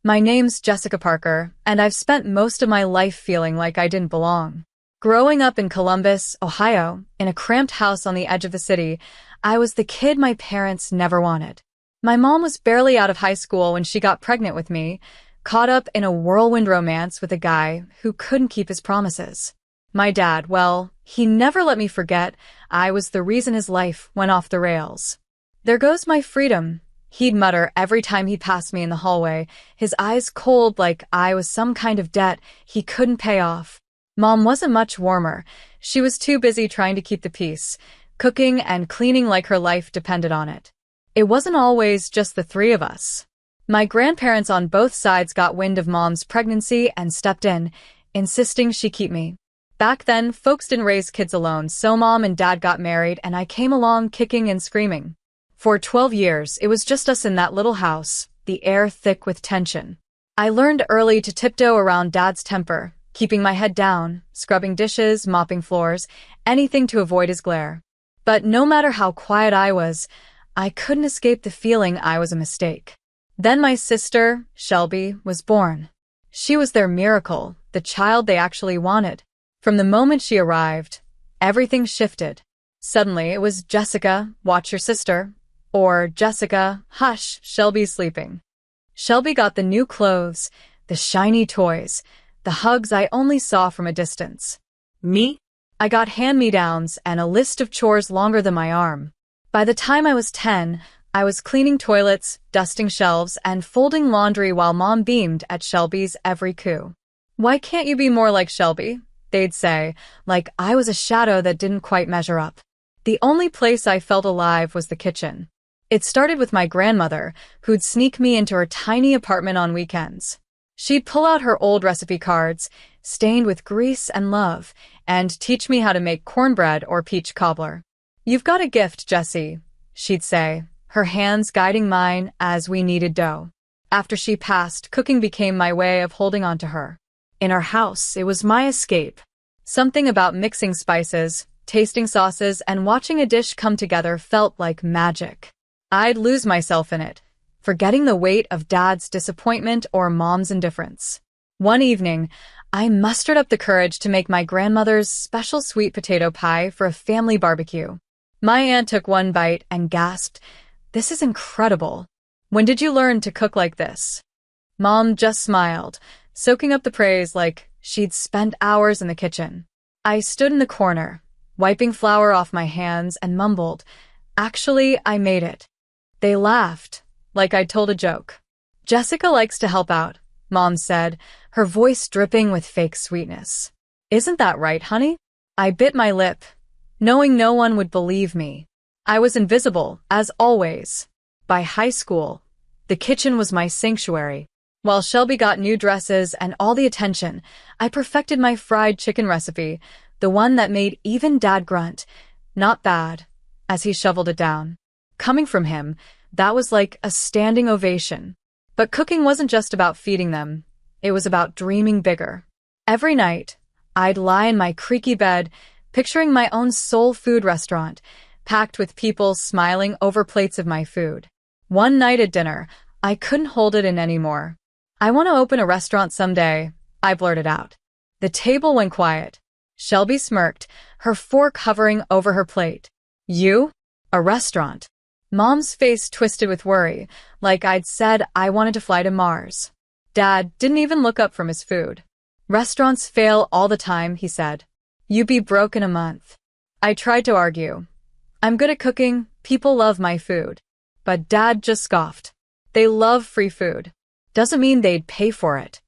My name's Jessica Parker, and I've spent most of my life feeling like I didn't belong. Growing up in Columbus, Ohio, in a cramped house on the edge of the city, I was the kid my parents never wanted. My mom was barely out of high school when she got pregnant with me, caught up in a whirlwind romance with a guy who couldn't keep his promises. My dad, well, he never let me forget I was the reason his life went off the rails. "There goes my freedom," he'd mutter every time he passed me in the hallway, his eyes cold like I was some kind of debt he couldn't pay off. Mom wasn't much warmer. She was too busy trying to keep the peace, cooking and cleaning like her life depended on it. It wasn't always just the three of us. My grandparents on both sides got wind of Mom's pregnancy and stepped in, insisting she keep me. Back then, folks didn't raise kids alone, so Mom and Dad got married and I came along kicking and screaming. For 12 years, it was just us in that little house, the air thick with tension. I learned early to tiptoe around Dad's temper, keeping my head down, scrubbing dishes, mopping floors, anything to avoid his glare. But no matter how quiet I was, I couldn't escape the feeling I was a mistake. Then my sister, Shelby, was born. She was their miracle, the child they actually wanted. From the moment she arrived, everything shifted. Suddenly, it was Jessica, watch your sister, or Jessica, hush, Shelby's sleeping. Shelby got the new clothes, the shiny toys, the hugs I only saw from a distance. Me? I got hand-me-downs and a list of chores longer than my arm. By the time I was 10, I was cleaning toilets, dusting shelves, and folding laundry while Mom beamed at Shelby's every coup. "Why can't you be more like Shelby?" they'd say, like I was a shadow that didn't quite measure up. The only place I felt alive was the kitchen. It started with my grandmother, who'd sneak me into her tiny apartment on weekends. She'd pull out her old recipe cards, stained with grease and love, and teach me how to make cornbread or peach cobbler. "You've got a gift, Jessie," she'd say, her hands guiding mine as we kneaded dough. After she passed, cooking became my way of holding on to her. In our house, it was my escape. Something about mixing spices, tasting sauces, and watching a dish come together felt like magic. I'd lose myself in it, forgetting the weight of Dad's disappointment or Mom's indifference. One evening, I mustered up the courage to make my grandmother's special sweet potato pie for a family barbecue. My aunt took one bite and gasped, "This is incredible. When did you learn to cook like this?" Mom just smiled, soaking up the praise like she'd spent hours in the kitchen. I stood in the corner, wiping flour off my hands, and mumbled, "Actually, I made it." They laughed, like I'd told a joke. "Jessica likes to help out," Mom said, her voice dripping with fake sweetness. "Isn't that right, honey?" I bit my lip, knowing no one would believe me. I was invisible, as always. By high school, the kitchen was my sanctuary. While Shelby got new dresses and all the attention, I perfected my fried chicken recipe, the one that made even Dad grunt, "Not bad," as he shoveled it down. Coming from him, that was like a standing ovation. But cooking wasn't just about feeding them. It was about dreaming bigger. Every night, I'd lie in my creaky bed, picturing my own soul food restaurant, packed with people smiling over plates of my food. One night at dinner, I couldn't hold it in anymore. "I want to open a restaurant someday," I blurted out. The table went quiet. Shelby smirked, her fork hovering over her plate. "You? A restaurant?" Mom's face twisted with worry, like I'd said I wanted to fly to Mars. Dad didn't even look up from his food. "Restaurants fail all the time," he said. "You'd be broke in a month." I tried to argue. "I'm good at cooking, people love my food." But Dad just scoffed. "They love free food. Doesn't mean they'd pay for it."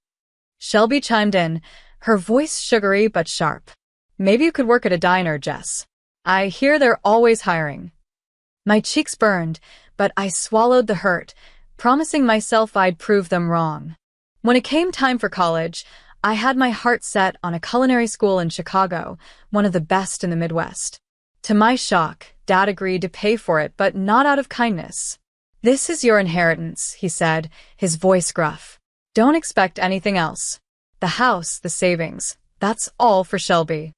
Shelby chimed in, her voice sugary but sharp. "Maybe you could work at a diner, Jess. I hear they're always hiring." My cheeks burned, but I swallowed the hurt, promising myself I'd prove them wrong. When it came time for college, I had my heart set on a culinary school in Chicago, one of the best in the Midwest. To my shock, Dad agreed to pay for it, but not out of kindness. "This is your inheritance," he said, his voice gruff. "Don't expect anything else. The house, the savings, that's all for Shelby."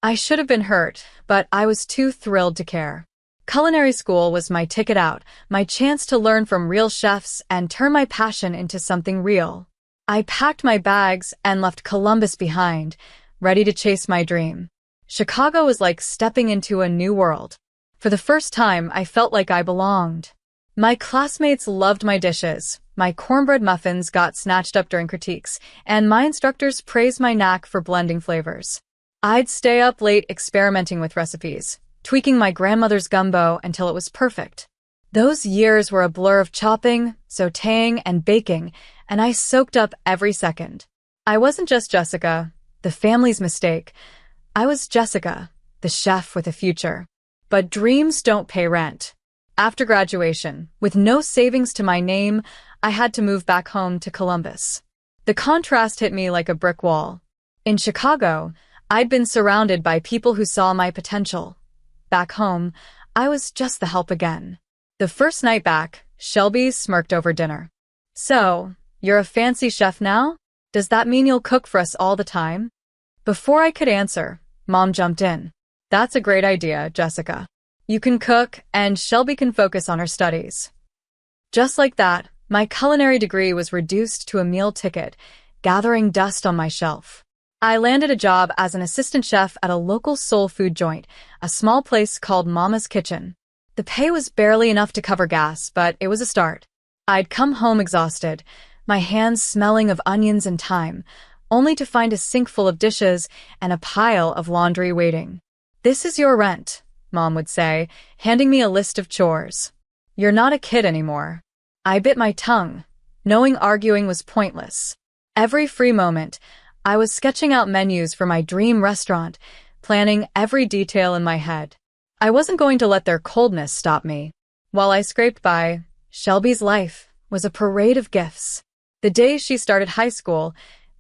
I should have been hurt, but I was too thrilled to care. Culinary school was my ticket out, my chance to learn from real chefs and turn my passion into something real. I packed my bags and left Columbus behind, ready to chase my dream. Chicago was like stepping into a new world. For the first time, I felt like I belonged. My classmates loved my dishes, my cornbread muffins got snatched up during critiques, and my instructors praised my knack for blending flavors. I'd stay up late experimenting with recipes, tweaking my grandmother's gumbo until it was perfect. Those years were a blur of chopping, sautéing, and baking, and I soaked up every second. I wasn't just Jessica, the family's mistake. I was Jessica, the chef with a future. But dreams don't pay rent. After graduation, with no savings to my name, I had to move back home to Columbus. The contrast hit me like a brick wall. In Chicago, I'd been surrounded by people who saw my potential. Back home, I was just the help again. The first night back, Shelby smirked over dinner. "So, you're a fancy chef now? Does that mean you'll cook for us all the time?" Before I could answer, Mom jumped in. "That's a great idea, Jessica. You can cook, and Shelby can focus on her studies." Just like that, my culinary degree was reduced to a meal ticket, gathering dust on my shelf. I landed a job as an assistant chef at a local soul food joint, a small place called Mama's Kitchen. The pay was barely enough to cover gas, but it was a start. I'd come home exhausted, my hands smelling of onions and thyme, only to find a sink full of dishes and a pile of laundry waiting. "This is your rent," Mom would say, handing me a list of chores. "You're not a kid anymore." I bit my tongue, knowing arguing was pointless. Every free moment, I was sketching out menus for my dream restaurant, planning every detail in my head. I wasn't going to let their coldness stop me. While I scraped by, Shelby's life was a parade of gifts. The day she started high school,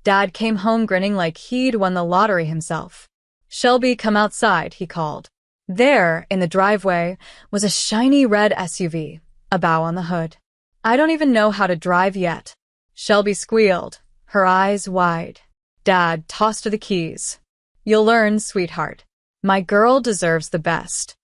Dad came home grinning like he'd won the lottery himself. "Shelby, come outside," he called. There, in the driveway, was a shiny red SUV, a bow on the hood. "I don't even know how to drive yet." Shelby squealed, her eyes wide. Dad tossed her the keys. "You'll learn, sweetheart. My girl deserves the best."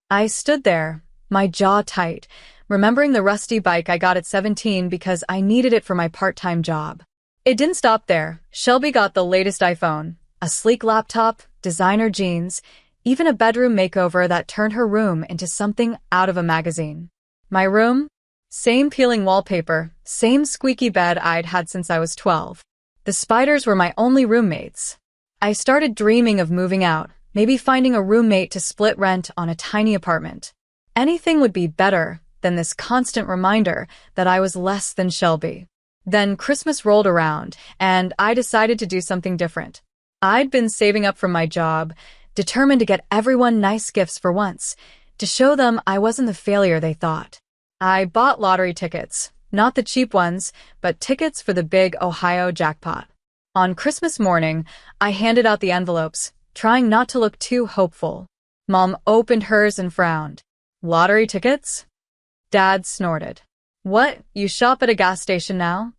I stood there, my jaw tight, remembering the rusty bike I got at 17 because I needed it for my part-time job. It didn't stop there. Shelby got the latest iPhone, a sleek laptop, designer jeans, even a bedroom makeover that turned her room into something out of a magazine. My room? Same peeling wallpaper, same squeaky bed I'd had since I was 12. The spiders were my only roommates. I started dreaming of moving out, maybe finding a roommate to split rent on a tiny apartment. Anything would be better than this constant reminder that I was less than Shelby. Then Christmas rolled around, and I decided to do something different. I'd been saving up from my job, determined to get everyone nice gifts for once, to show them I wasn't the failure they thought. I bought lottery tickets, not the cheap ones, but tickets for the big Ohio jackpot. On Christmas morning, I handed out the envelopes, trying not to look too hopeful. Mom opened hers and frowned. "Lottery tickets?" Dad snorted. "What, you shop at a gas station now?"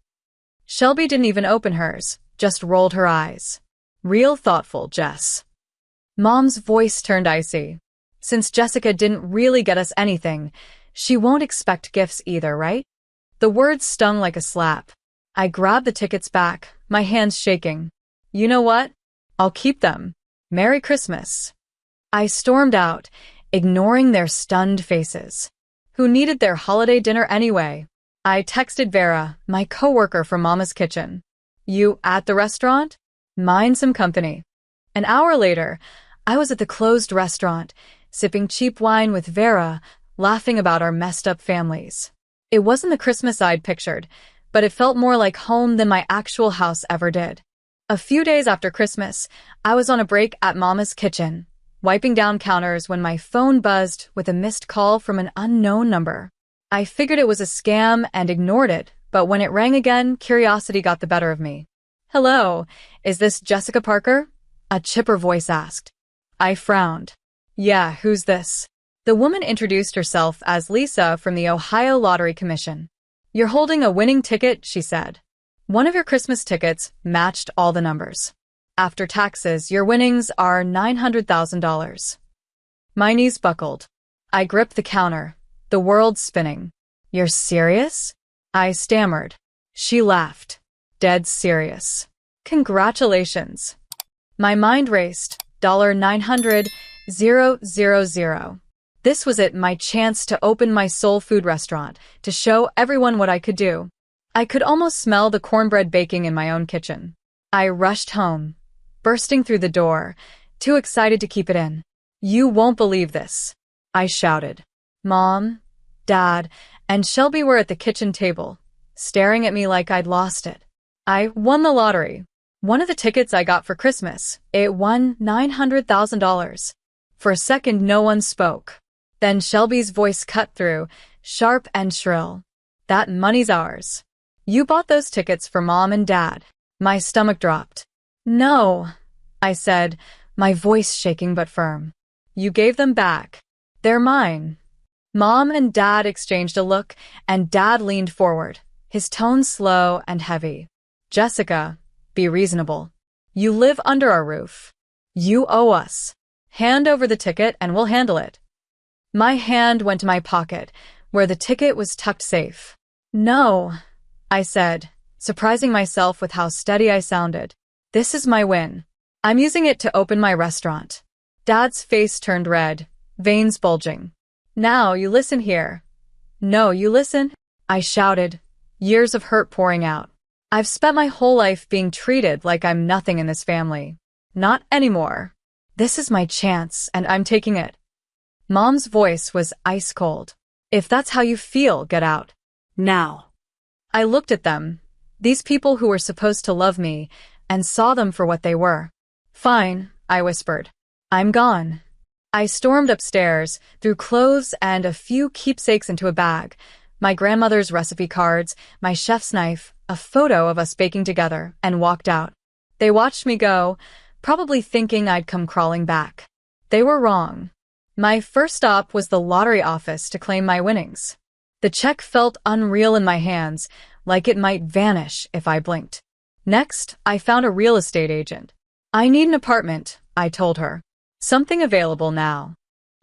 Shelby didn't even open hers, just rolled her eyes. "Real thoughtful, Jess." Mom's voice turned icy. "Since Jessica didn't really get us anything, she won't expect gifts either, right?" The words stung like a slap. I grabbed the tickets back, my hands shaking. "You know what? I'll keep them. Merry Christmas." I stormed out, ignoring their stunned faces. Who needed their holiday dinner anyway? I texted Vera, my coworker from Mama's Kitchen. "You at the restaurant? Mind some company." An hour later, I was at the closed restaurant, sipping cheap wine with Vera, laughing about our messed-up families. It wasn't the Christmas I'd pictured, but it felt more like home than my actual house ever did. A few days after Christmas, I was on a break at Mama's Kitchen, wiping down counters when my phone buzzed with a missed call from an unknown number. I figured it was a scam and ignored it, but when it rang again, curiosity got the better of me. "Hello, is this Jessica Parker?" a chipper voice asked. I frowned. "Yeah, who's this?" The woman introduced herself as Lisa from the Ohio Lottery Commission. "You're holding a winning ticket," she said. "One of your Christmas tickets matched all the numbers. After taxes, your winnings are $900,000. My knees buckled. I gripped the counter, the world spinning. You're serious? I stammered. She laughed. Dead serious. Congratulations. My mind raced. $900,000. This was it, my chance to open my soul food restaurant, to show everyone what I could do. I could almost smell the cornbread baking in my own kitchen. I rushed home, bursting through the door, too excited to keep it in. You won't believe this, I shouted. Mom, Dad, and Shelby were at the kitchen table, staring at me like I'd lost it. I won the lottery. One of the tickets I got for Christmas. It won $900,000. For a second, no one spoke. Then Shelby's voice cut through, sharp and shrill. That money's ours. You bought those tickets for Mom and Dad. My stomach dropped. No, I said, my voice shaking but firm. You gave them back. They're mine. Mom and Dad exchanged a look, and Dad leaned forward, his tone slow and heavy. Jessica, be reasonable. You live under our roof. You owe us. Hand over the ticket and we'll handle it. My hand went to my pocket, where the ticket was tucked safe. No, I said, surprising myself with how steady I sounded. This is my win. I'm using it to open my restaurant. Dad's face turned red, veins bulging. Now you listen here. No, you listen, I shouted, years of hurt pouring out. I've spent my whole life being treated like I'm nothing in this family. Not anymore. This is my chance, and I'm taking it. Mom's voice was ice cold. If that's how you feel, get out. Now. I looked at them, these people who were supposed to love me, and saw them for what they were. Fine, I whispered. I'm gone. I stormed upstairs, threw clothes and a few keepsakes into a bag. My grandmother's recipe cards, my chef's knife, a photo of us baking together, and walked out. They watched me go, probably thinking I'd come crawling back. They were wrong. My first stop was the lottery office to claim my winnings. The check felt unreal in my hands, like it might vanish if I blinked. Next, I found a real estate agent. I need an apartment, I told her. Something available now.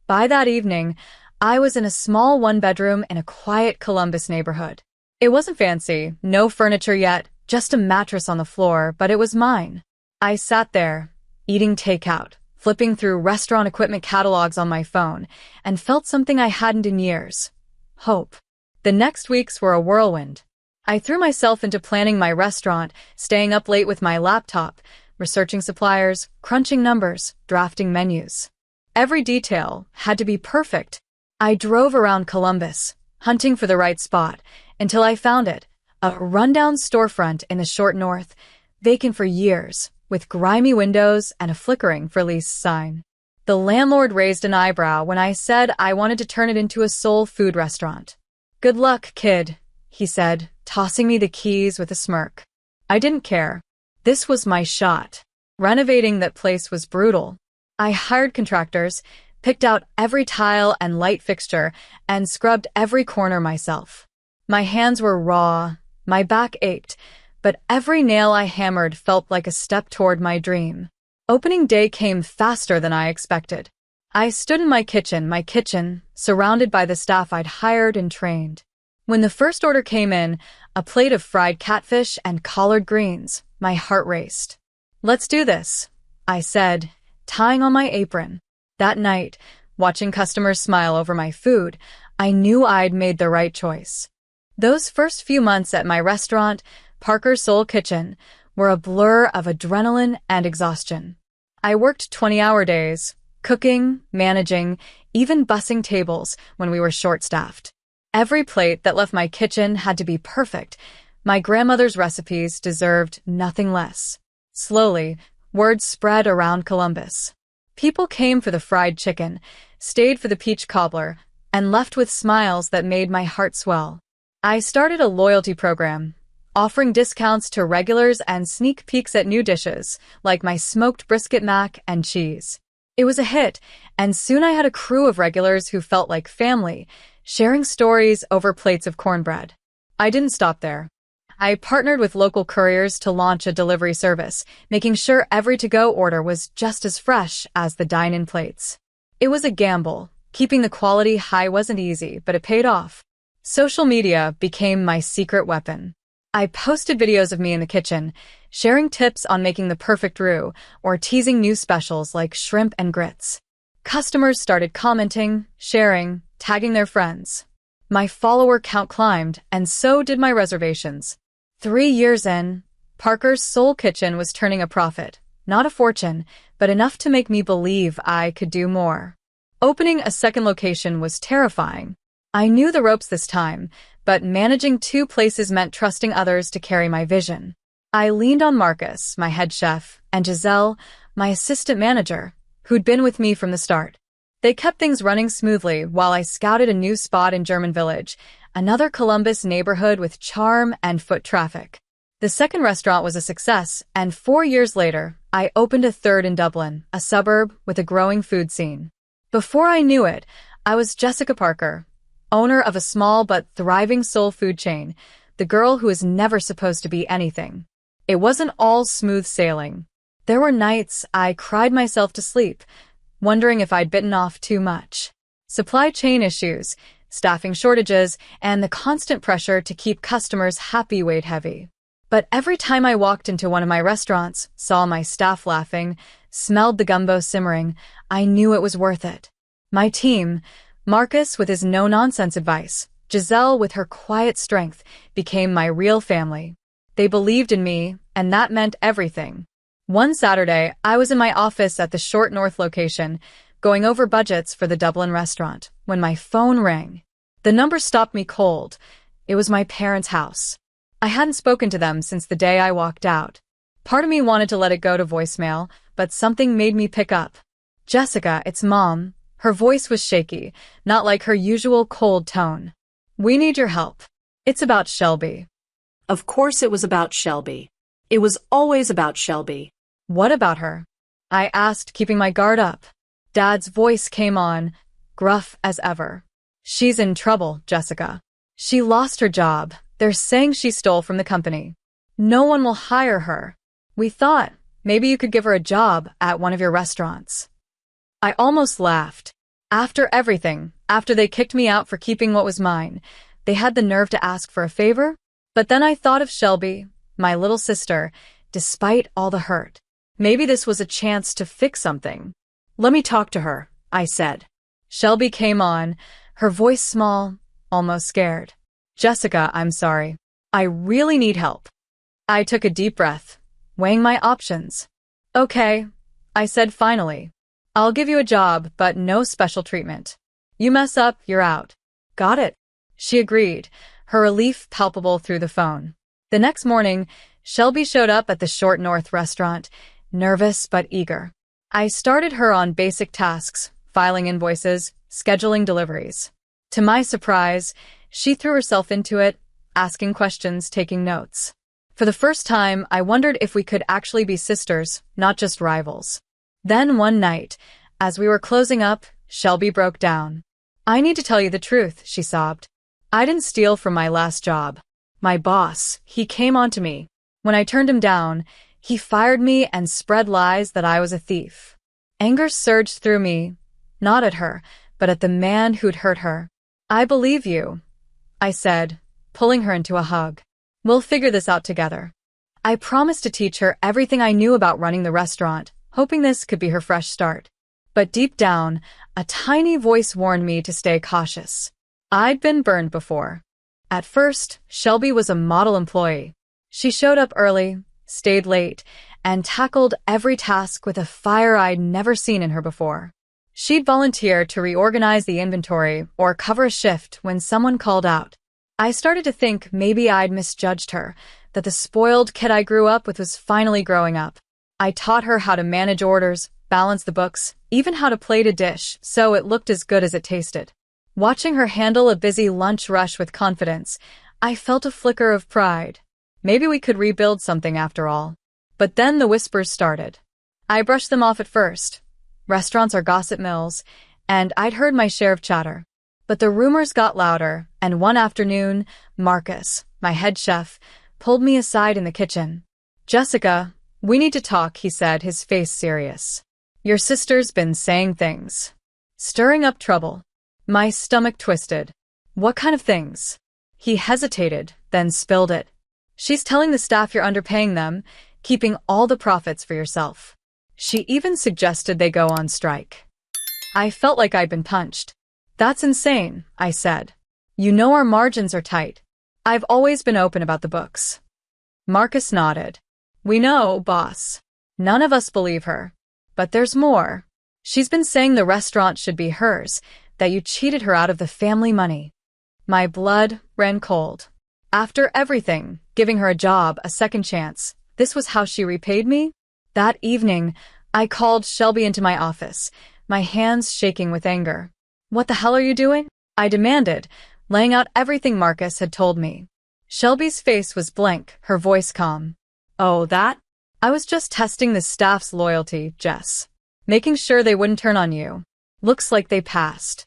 By that evening, I was in a small one-bedroom in a quiet Columbus neighborhood. It wasn't fancy, no furniture yet, just a mattress on the floor, but it was mine. I sat there, eating takeout, flipping through restaurant equipment catalogs on my phone, and felt something I hadn't in years. Hope. The next weeks were a whirlwind. I threw myself into planning my restaurant, staying up late with my laptop, researching suppliers, crunching numbers, drafting menus. Every detail had to be perfect. I drove around Columbus, hunting for the right spot, until I found it, a rundown storefront in the short north, vacant for years, with grimy windows and a flickering for lease sign. The landlord raised an eyebrow when I said I wanted to turn it into a soul food restaurant. Good luck, kid, he said, tossing me the keys with a smirk. I didn't care. This was my shot. Renovating that place was brutal. I hired contractors, picked out every tile and light fixture, and scrubbed every corner myself. My hands were raw, my back ached, but every nail I hammered felt like a step toward my dream. Opening day came faster than I expected. I stood in my kitchen, surrounded by the staff I'd hired and trained. When the first order came in, a plate of fried catfish and collard greens, my heart raced. Let's do this, I said, tying on my apron. That night, watching customers smile over my food, I knew I'd made the right choice. Those first few months at my restaurant, Parker's Soul Kitchen, were a blur of adrenaline and exhaustion. I worked 20-hour days, cooking, managing, even bussing tables when we were short-staffed. Every plate that left my kitchen had to be perfect. My grandmother's recipes deserved nothing less. Slowly, word spread around Columbus. People came for the fried chicken, stayed for the peach cobbler, and left with smiles that made my heart swell. I started a loyalty program, offering discounts to regulars and sneak peeks at new dishes, like my smoked brisket mac and cheese. It was a hit, and soon I had a crew of regulars who felt like family, sharing stories over plates of cornbread. I didn't stop there. I partnered with local couriers to launch a delivery service, making sure every to-go order was just as fresh as the dine-in plates. It was a gamble, Keeping the quality high wasn't easy, but it paid off. Social media became my secret weapon. I posted videos of me in the kitchen, sharing tips on making the perfect roux, or teasing new specials like shrimp and grits. Customers started commenting, sharing, tagging their friends. My follower count climbed, and so did my reservations. 3 years in, Parker's Soul Kitchen was turning a profit. Not a fortune, but enough to make me believe I could do more. Opening a second location was terrifying. I knew the ropes this time, but managing 2 places meant trusting others to carry my vision. I leaned on Marcus, my head chef, and Giselle, my assistant manager, who'd been with me from the start. They kept things running smoothly while I scouted a new spot in German Village, another Columbus neighborhood with charm and foot traffic. The second restaurant was a success, and 4 years later, I opened a third in Dublin, a suburb with a growing food scene. Before I knew it, I was Jessica Parker, owner of a small but thriving soul food chain, the girl who was never supposed to be anything. It wasn't all smooth sailing. There were nights I cried myself to sleep, wondering if I'd bitten off too much. Supply chain issues, staffing shortages, and the constant pressure to keep customers happy weighed heavy. But every time I walked into one of my restaurants, saw my staff laughing, smelled the gumbo simmering, I knew it was worth it. My team, Marcus with his no-nonsense advice, Giselle with her quiet strength, became my real family. They believed in me, and that meant everything. One Saturday, I was in my office at the Short North location, going over budgets for the Dublin restaurant, when my phone rang. The number stopped me cold. It was my parents' house. I hadn't spoken to them since the day I walked out. Part of me wanted to let it go to voicemail, but something made me pick up. "Jessica, it's Mom." Her voice was shaky, not like her usual cold tone. "We need your help. It's about Shelby." Of course it was about Shelby. It was always about Shelby. "What about her?" I asked, keeping my guard up. Dad's voice came on, gruff as ever. "She's in trouble, Jessica. She lost her job. They're saying she stole from the company. No one will hire her. We thought maybe you could give her a job at one of your restaurants." I almost laughed. After everything, after they kicked me out for keeping what was mine, they had the nerve to ask for a favor? But then I thought of Shelby, my little sister, despite all the hurt. Maybe this was a chance to fix something. "Let me talk to her," I said. Shelby came on, her voice small, almost scared. "Jessica, I'm sorry. I really need help." I took a deep breath, weighing my options. "Okay," I said finally. "I'll give you a job, but no special treatment. You mess up, you're out." "Got it." She agreed, her relief palpable through the phone. The next morning, Shelby showed up at the Short North restaurant, nervous but eager. I started her on basic tasks, filing invoices, scheduling deliveries. To my surprise, she threw herself into it, asking questions, taking notes. For the first time, I wondered if we could actually be sisters, not just rivals. Then one night, as we were closing up, Shelby broke down. "I need to tell you the truth," she sobbed. "I didn't steal from my last job. My boss, he came on to me. When I turned him down, he fired me and spread lies that I was a thief." Anger surged through me, not at her, but at the man who'd hurt her. "I believe you," I said, pulling her into a hug. "We'll figure this out together." I promised to teach her everything I knew about running the restaurant, hoping this could be her fresh start. But deep down, a tiny voice warned me to stay cautious. I'd been burned before. At first, Shelby was a model employee. She showed up early, stayed late, and tackled every task with a fire I'd never seen in her before. She'd volunteer to reorganize the inventory or cover a shift when someone called out. I started to think maybe I'd misjudged her, that the spoiled kid I grew up with was finally growing up. I taught her how to manage orders, balance the books, even how to plate a dish so it looked as good as it tasted. Watching her handle a busy lunch rush with confidence, I felt a flicker of pride. Maybe we could rebuild something after all. But then the whispers started. I brushed them off at first. Restaurants are gossip mills, and I'd heard my share of chatter. But the rumors got louder, and one afternoon, Marcus, my head chef, pulled me aside in the kitchen. "Jessica, we need to talk," he said, his face serious. "Your sister's been saying things. Stirring up trouble." My stomach twisted. What kind of things? He hesitated, then spilled it. She's telling the staff you're underpaying them, keeping all the profits for yourself. She even suggested they go on strike. I felt like I'd been punched. That's insane, I said. You know our margins are tight. I've always been open about the books. Marcus nodded. We know, boss. None of us believe her. But there's more. She's been saying the restaurant should be hers, that you cheated her out of the family money. My blood ran cold. After everything, giving her a job, a second chance, this was how she repaid me? That evening, I called Shelby into my office, my hands shaking with anger. What the hell are you doing? I demanded, laying out everything Marcus had told me. Shelby's face was blank, her voice calm. Oh, that? I was just testing the staff's loyalty, Jess. Making sure they wouldn't turn on you. Looks like they passed.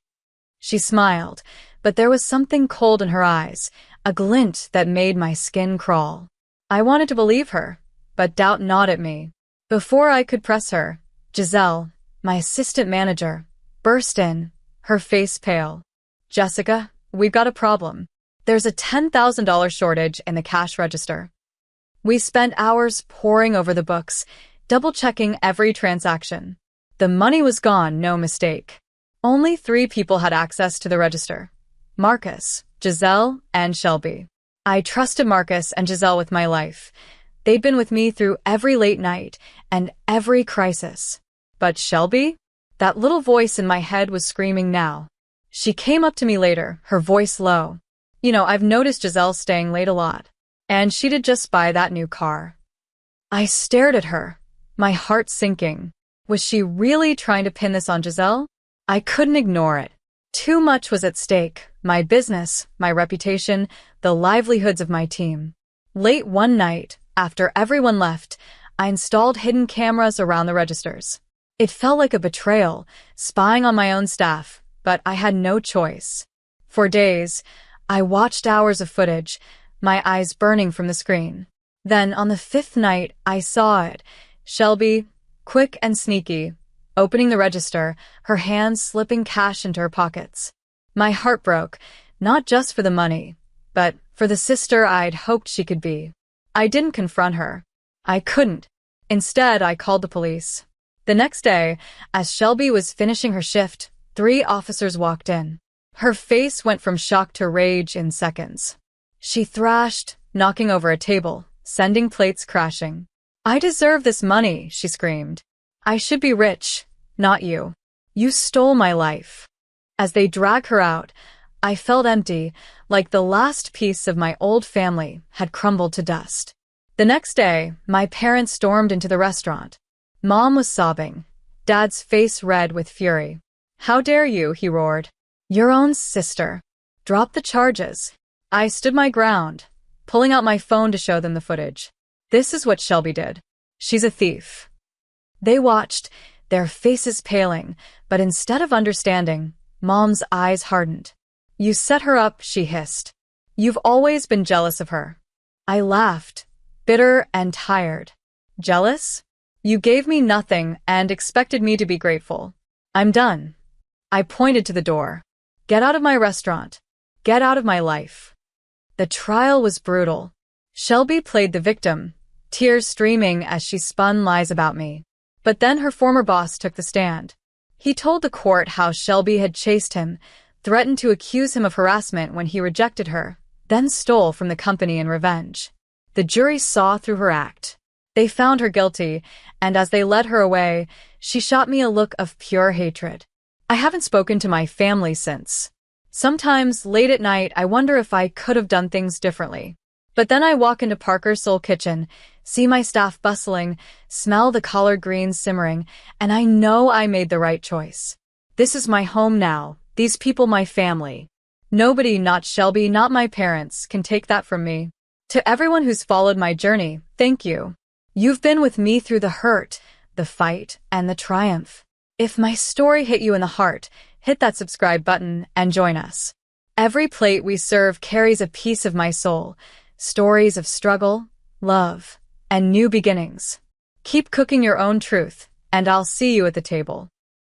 She smiled, but there was something cold in her eyes, a glint that made my skin crawl. I wanted to believe her, but doubt gnawed at me. Before I could press her, Giselle, my assistant manager, burst in, her face pale. Jessica, we've got a problem. There's a $10,000 shortage in the cash register. We spent hours poring over the books, double-checking every transaction. The money was gone, no mistake. Only 3 people had access to the register. Marcus, Giselle, and Shelby. I trusted Marcus and Giselle with my life. They'd been with me through every late night and every crisis. But Shelby? That little voice in my head was screaming now. She came up to me later, her voice low. You know, I've noticed Giselle staying late a lot. And she did just buy that new car. I stared at her, my heart sinking. Was she really trying to pin this on Giselle? I couldn't ignore it. Too much was at stake, my business, my reputation, the livelihoods of my team. Late one night, after everyone left, I installed hidden cameras around the registers. It felt like a betrayal, spying on my own staff, but I had no choice. For days, I watched hours of footage, my eyes burning from the screen. Then, on the 5th night, I saw it. Shelby, quick and sneaky, opening the register, her hands slipping cash into her pockets. My heart broke, not just for the money, but for the sister I'd hoped she could be. I didn't confront her. I couldn't. Instead, I called the police. The next day, as Shelby was finishing her shift, 3 officers walked in. Her face went from shock to rage in seconds. She thrashed, knocking over a table, sending plates crashing. I deserve this money, she screamed. I should be rich, not you. You stole my life. As they dragged her out, I felt empty, like the last piece of my old family had crumbled to dust. The next day, my parents stormed into the restaurant. Mom was sobbing, Dad's face red with fury. How dare you, he roared. Your own sister. Drop the charges. I stood my ground, pulling out my phone to show them the footage. This is what Shelby did. She's a thief. They watched, their faces paling, but instead of understanding, Mom's eyes hardened. You set her up, she hissed. You've always been jealous of her. I laughed, bitter and tired. Jealous? You gave me nothing and expected me to be grateful. I'm done. I pointed to the door. Get out of my restaurant. Get out of my life. The trial was brutal. Shelby played the victim, tears streaming as she spun lies about me. But then her former boss took the stand. He told the court how Shelby had chased him, threatened to accuse him of harassment when he rejected her, then stole from the company in revenge. The jury saw through her act. They found her guilty, and as they led her away, she shot me a look of pure hatred. I haven't spoken to my family since. Sometimes, late at night, I wonder if I could have done things differently. But then I walk into Parker's Soul Kitchen, see my staff bustling, smell the collard greens simmering, and I know I made the right choice. This is my home now, these people my family. Nobody, not Shelby, not my parents, can take that from me. To everyone who's followed my journey, thank you. You've been with me through the hurt, the fight, and the triumph. If my story hit you in the heart, hit that subscribe button and join us. Every plate we serve carries a piece of my soul, stories of struggle, love, and new beginnings. Keep cooking your own truth, and I'll see you at the table.